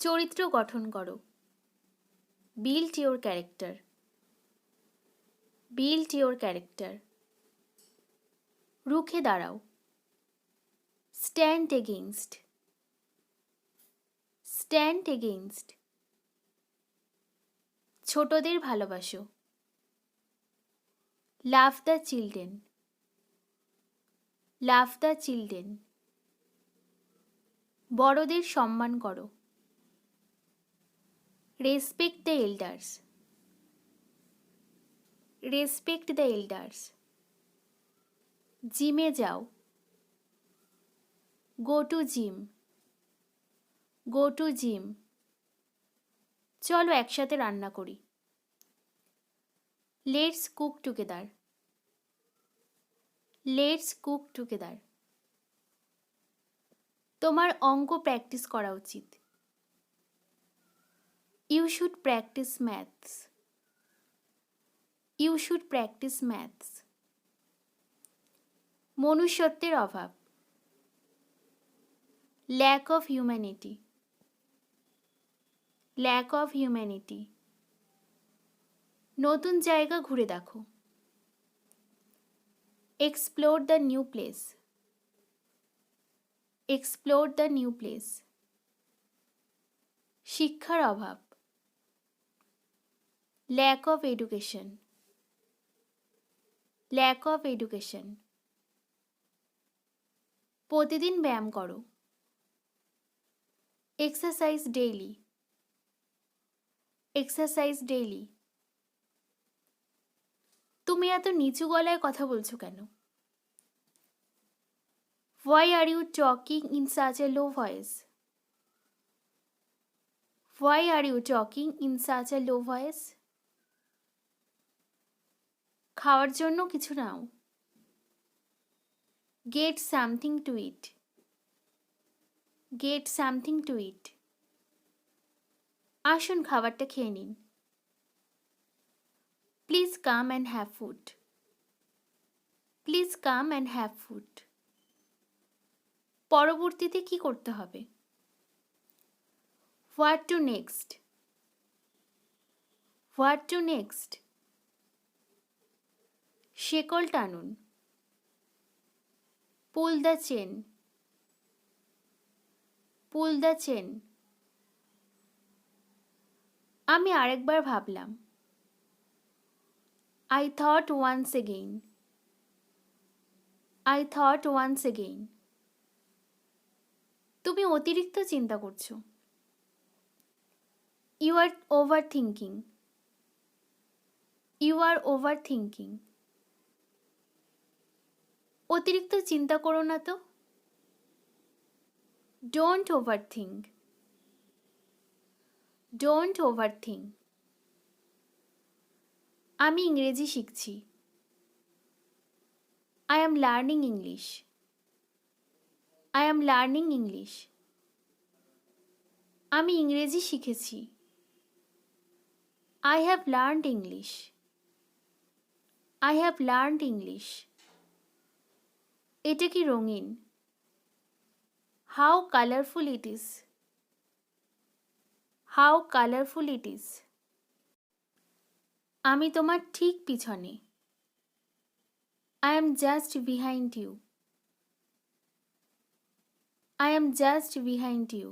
চরিত্র গঠন করো। Build your character. Build your character. রুখে দাঁড়াও। Stand against. Stand against. ছোটদের ভালোবাসো। Love the children. Love the children. বড়দের সম্মান করো। Respect the elders. Respect the elders. জিমে যাও। Go to gym. Go to gym. চলো একসাথে রান্না করি। Let's cook together. Let's cook together. তোমার অঙ্ক প্র্যাকটিস করা উচিত। You should practise maths. You should practise maths. মনুষ্যত্বের অভাব। Lack of humanity. Lack of humanity. নতুন জায়গা ঘুরে দেখো। Explore the new place. Explore the new place. শিক্ষার অভাব। Lack of education. Lack of education. প্রতিদিন ব্যায়াম করো। Exercise daily. Exercise daily. তুমি এত নিচু গলায় কথা বলছো কেন? Why are you talking in such a low voice? Why are you talking in such a low voice? খাওয়ার জন্য কিছু নাও। Get something to eat. Get something to eat. আসুন খাবারটা খেয়ে নিন। Please come and have food. Please come and have food. পরবর্তীতে কি করতে হবে? What to next? What to next? শেকল টানুন। Pull the chain. Pull the chain. আমি আরেকবার ভাবলাম। I thought once again. I thought once again. তুমি অতিরিক্ত চিন্তা করছো। You are overthinking. You are overthinking. অতিরিক্ত চিন্তা করো না তো। Don't overthink. Don't overthink. আমি ইংরেজি শিখছি। I am learning English. I am learning English. আমি ইংরেজি শিখেছি। I have learned English. I have learned English. এটা কি রঙিন? How colorful it is. How colorful it is. আমি তোমার ঠিক পিছনে। I am just behind you. I am just behind you.